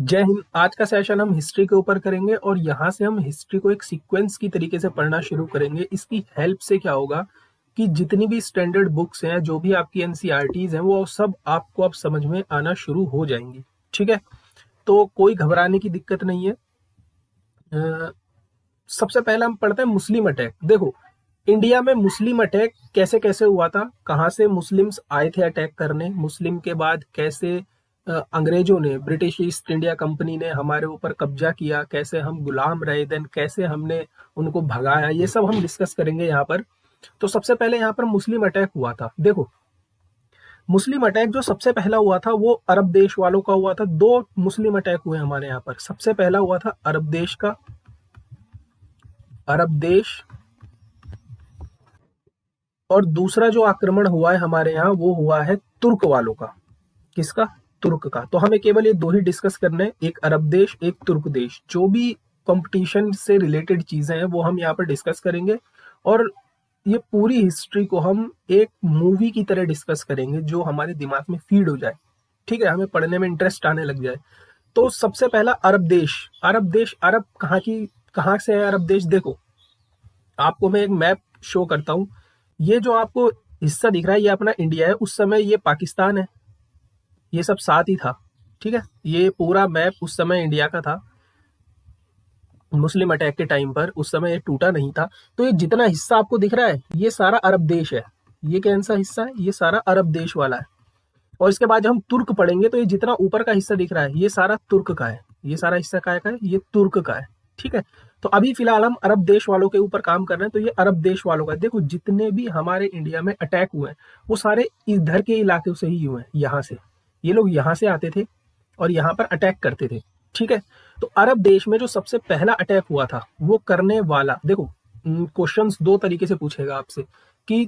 जय हिंद। आज का सेशन हम हिस्ट्री के ऊपर करेंगे और यहाँ से हम हिस्ट्री को एक सीक्वेंस की तरीके से पढ़ना शुरू करेंगे। इसकी हेल्प से क्या होगा कि जितनी भी स्टैंडर्ड बुक्स हैं, जो भी आपकी एनसीईआरटीज हैं, वो सब आपको अब समझ में आना शुरू हो जाएंगी। ठीक है, तो कोई घबराने की दिक्कत नहीं है। सबसे पहले हम पढ़ते हैं मुस्लिम अटैक। देखो, इंडिया में मुस्लिम अटैक कैसे कैसे हुआ था, कहाँ से मुस्लिम्स आए थे अटैक करने, मुस्लिम के बाद कैसे अंग्रेजों ने, ब्रिटिश ईस्ट इंडिया कंपनी ने हमारे ऊपर कब्जा किया, कैसे हम गुलाम रहे, देन कैसे हमने उनको भगाया, ये सब हम डिस्कस करेंगे यहाँ पर। तो सबसे पहले यहाँ पर मुस्लिम अटैक हुआ था। देखो, मुस्लिम अटैक जो सबसे पहला हुआ था वो अरब देश वालों का हुआ था। दो मुस्लिम अटैक हुए हमारे यहाँ पर। सबसे पहला हुआ था अरब देश का, अरब देश, और दूसरा जो आक्रमण हुआ है हमारे यहाँ वो हुआ है तुर्क वालों का। किसका? तुर्क का। तो हमें केवल ये दो ही डिस्कस करने हैं, एक अरब देश, एक तुर्क देश। जो भी कंपटीशन से रिलेटेड चीजें हैं वो हम यहाँ पर डिस्कस करेंगे और ये पूरी हिस्ट्री को हम एक मूवी की तरह डिस्कस करेंगे जो हमारे दिमाग में फीड हो जाए। ठीक है, हमें पढ़ने में इंटरेस्ट आने लग जाए। तो सबसे पहला अरब देश। अरब देश, अरब कहाँ से है अरब देश? देखो, आपको मैं एक मैप शो करता हूँ। ये जो आपको हिस्सा दिख रहा है ये अपना इंडिया है, उस समय ये पाकिस्तान है, ये सब साथ ही था। ठीक है, ये पूरा मैप उस समय इंडिया का था। मुस्लिम अटैक के टाइम पर उस समय ये टूटा नहीं था। तो ये जितना हिस्सा आपको दिख रहा है ये सारा अरब देश है। ये कौन सा हिस्सा है? ये सारा अरब देश वाला है। और इसके बाद जब हम तुर्क पढ़ेंगे तो ये जितना ऊपर का हिस्सा दिख रहा है ये सारा तुर्क का है। ये सारा हिस्सा का है? ये तुर्क का है। ठीक है, तो अभी फिलहाल हम अरब देश वालों के ऊपर काम कर रहे हैं, तो ये अरब देश वालों का। देखो, जितने भी हमारे इंडिया में अटैक हुए हैं वो सारे इधर के इलाके से ही हुए हैं, यहाँ से। ये लोग यहाँ से आते थे और यहाँ पर अटैक करते थे। ठीक है, तो अरब देश में जो सबसे पहला अटैक हुआ था वो करने वाला, देखो क्वेश्चंस दो तरीके से पूछेगा आपसे कि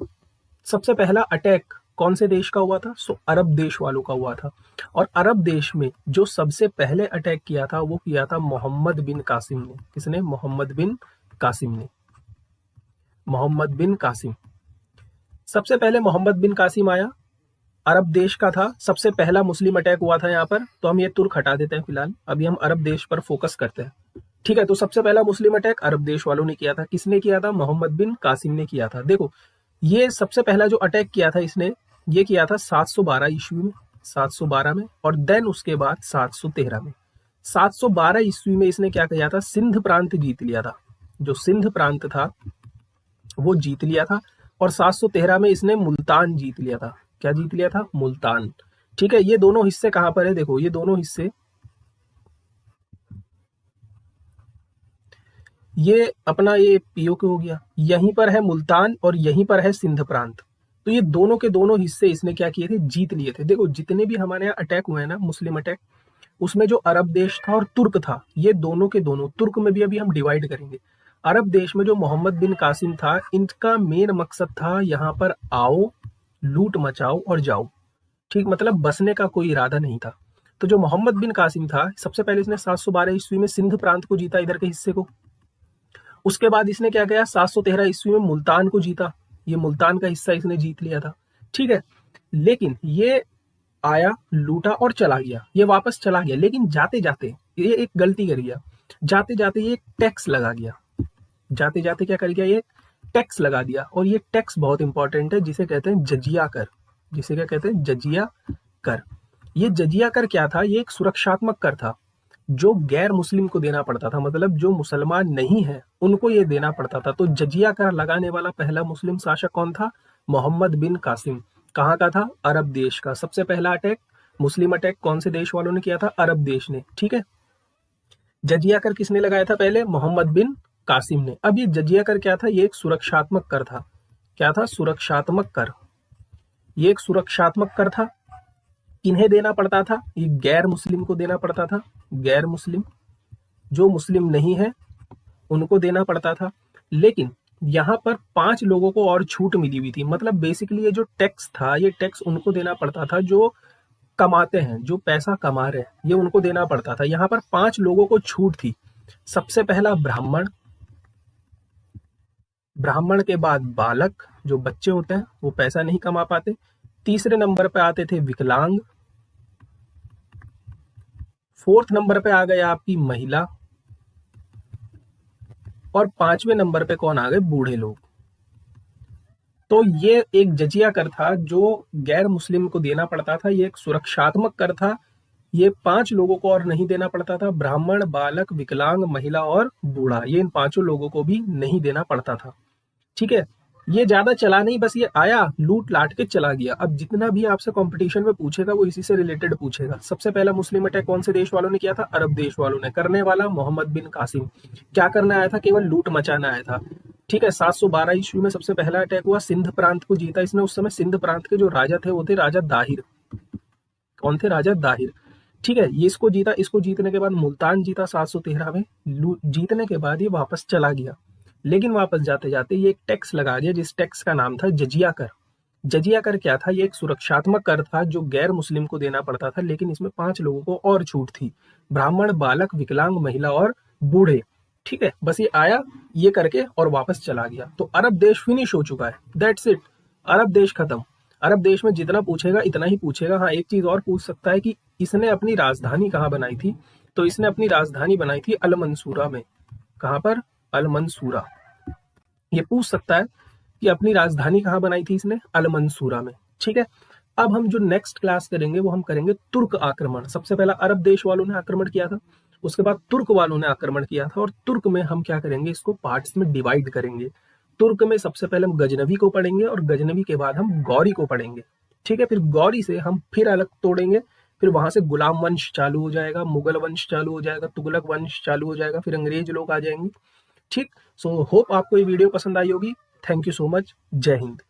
सबसे पहला अटैक कौन से देश का हुआ था? सो अरब देश वालों का हुआ था। और अरब देश में जो सबसे पहले अटैक किया था वो किया था मोहम्मद बिन कासिम ने। किसने? मोहम्मद बिन कासिम ने। मोहम्मद बिन कासिम, सबसे पहले मोहम्मद बिन कासिम आया, अरब देश का था। सबसे पहला मुस्लिम अटैक हुआ था यहाँ पर। तो हम ये तुर्क हटा देते हैं फिलहाल, अभी हम अरब देश पर फोकस करते हैं। ठीक है, तो सबसे पहला मुस्लिम अटैक अरब देश वालों ने किया था। किसने किया था? मोहम्मद बिन कासिम ने किया था। देखो, ये सबसे पहला जो अटैक किया था इसने, ये किया था 712 ईस्वी में, 712 में। और देन उसके बाद 713 में। 712 ईस्वी में इसने क्या किया था? सिंध प्रांत जीत लिया था। जो सिंध प्रांत था वो जीत लिया था। और 713 में इसने मुल्तान जीत लिया था। क्या जीत लिया था? मुल्तान। ठीक है, ये दोनों हिस्से कहां पर है? देखो, ये दोनों हिस्से, ये अपना ये पीओके हो गया, यहीं पर है मुल्तान और यहीं पर है सिंध प्रांत। तो ये दोनों के दोनों हिस्से इसने क्या किए थे? जीत लिए थे। देखो, जितने भी हमारे यहाँ अटैक हुए हैं ना, मुस्लिम अटैक, उसमें जो अरब देश था और तुर्क था, ये दोनों के दोनों, तुर्क में भी अभी हम डिवाइड करेंगे। अरब देश में जो मोहम्मद बिन कासिम था, इनका मेन मकसद था यहाँ पर आओ, लूट मचाओ और जाओ। ठीक, मतलब बसने का कोई इरादा नहीं था। तो जो मोहम्मद बिन कासिम था, सबसे पहले इसने 712 ईस्वी में सिंध प्रांत को जीता, इधर के हिस्से को। उसके बाद इसने क्या किया? 713 ईस्वी में मुल्तान को जीता, ये मुल्तान का हिस्सा इसने जीत लिया था। ठीक है, लेकिन ये आया, लूटा और चला गया, ये वापस चला गया। लेकिन जाते जाते ये एक गलती कर गया। जाते जाते ये टैक्स लगा गया। जाते जाते क्या कर गया? ये टैक्स लगा दिया। और ये टैक्स बहुत इंपॉर्टेंट है, जिसे कहते हैं जजिया कर। जिसे क्या कहते हैं? जजिया कर। ये जजिया कर क्या था? ये एक सुरक्षात्मक कर था जो गैर मुस्लिम को देना पड़ता था, मतलब जो मुसलमान नहीं है उनको ये देना पड़ता था। तो जजिया कर लगाने वाला पहला मुस्लिम शासक कौन था? मोहम्मद बिन कासिम। कहाँ का था? अरब देश का। सबसे पहला अटैक, मुस्लिम अटैक, कौन से देश वालों ने किया था? अरब देश ने। ठीक है, जजिया कर किसने लगाया था? पहले मोहम्मद बिन कासिम ने। अब ये जजिया कर क्या था? ये एक सुरक्षात्मक कर था। क्या था? सुरक्षात्मक कर। ये एक सुरक्षात्मक कर था। किन्हें देना पड़ता था? ये गैर मुस्लिम को देना पड़ता था। गैर मुस्लिम, जो मुस्लिम नहीं है उनको देना पड़ता था। लेकिन यहाँ पर 5 लोगों को और छूट मिली हुई थी। मतलब बेसिकली ये जो टैक्स था, ये टैक्स उनको देना पड़ता था जो कमाते हैं, जो पैसा कमा रहे हैं, ये उनको देना पड़ता था। यहाँ पर 5 लोगों को छूट थी। सबसे पहला ब्राह्मण, ब्राह्मण के बाद बालक, जो बच्चे होते हैं वो पैसा नहीं कमा पाते। तीसरे नंबर पे आते थे विकलांग, 4th नंबर पे आ गया आपकी महिला, और 5वें नंबर पे कौन आ गए, बूढ़े लोग। तो ये एक जजिया कर था जो गैर मुस्लिम को देना पड़ता था, ये एक सुरक्षात्मक कर था, ये 5 लोगों को और नहीं देना पड़ता था, ब्राह्मण, बालक, विकलांग, महिला और बूढ़ा, ये इन 5 लोगों को भी नहीं देना पड़ता था। ठीक है, ये ज्यादा चला नहीं, बस ये आया, लूट लाट के चला गया। अब जितना भी आपसे कंपटीशन में पूछेगा वो इसी से रिलेटेड पूछेगा। सबसे पहला मुस्लिम अटैक कौन से देश वालों ने किया था, अरब देश वालों ने। करने वाला मोहम्मद बिन कासिम। क्या करने आया था, केवल लूट मचाना आया था। ठीक है, 712 ईस्वी में सबसे पहला अटैक हुआ, सिंध प्रांत को जीता इसने। उस समय सिंध प्रांत के जो राजा थे वो थे राजा दाहिर। कौन थे, राजा दाहिर। ठीक है, ये इसको जीता, इसको जीतने के बाद मुल्तान जीता 713 में। जीतने के बाद ये वापस चला गया, लेकिन वापस जाते जाते ये एक टैक्स लगा दिया, जिस टैक्स का नाम था जजिया कर। जजिया कर क्या था, ये एक सुरक्षात्मक कर था जो गैर मुस्लिम को देना पड़ता था, लेकिन इसमें 5 लोगों को और छूट थी, ब्राह्मण, बालक, विकलांग, महिला और बूढ़े। ठीक है, बस ये आया ये करके और वापस चला गया। तो अरब देश फिनिश हो चुका है, दैट्स इट, अरब देश खत्म। अरब देश में जितना पूछेगा इतना ही पूछेगा। हाँ, एक चीज और पूछ सकता है कि इसने अपनी राजधानी कहाँ बनाई थी, तो इसने अपनी राजधानी बनाई थी अल मंसूरा में। कहाँ पर, अल मंसूरा। ये पूछ सकता है कि अपनी राजधानी कहाँ बनाई थी इसने, अल मंसूरा में। ठीक है, अब हम जो नेक्स्ट क्लास करेंगे वो हम करेंगे तुर्क आक्रमण। सबसे पहला अरब देश वालों ने आक्रमण किया था, उसके बाद तुर्क वालों ने आक्रमण किया था, और तुर्क में हम क्या करेंगे, इसको पार्ट्स में डिवाइड करेंगे। तुर्क में सबसे पहले हम गजनवी को पढ़ेंगे, और गजनवी के बाद हम गौरी को पढ़ेंगे। ठीक है, फिर गौरी से हम फिर अलग तोड़ेंगे, फिर वहां से गुलाम वंश चालू हो जाएगा, मुगल वंश चालू हो जाएगा, तुगलक वंश चालू हो जाएगा, फिर अंग्रेज लोग आ जाएंगे। ठीक, सो होप आपको ये वीडियो पसंद आई होगी। थैंक यू सो मच, जय हिंद।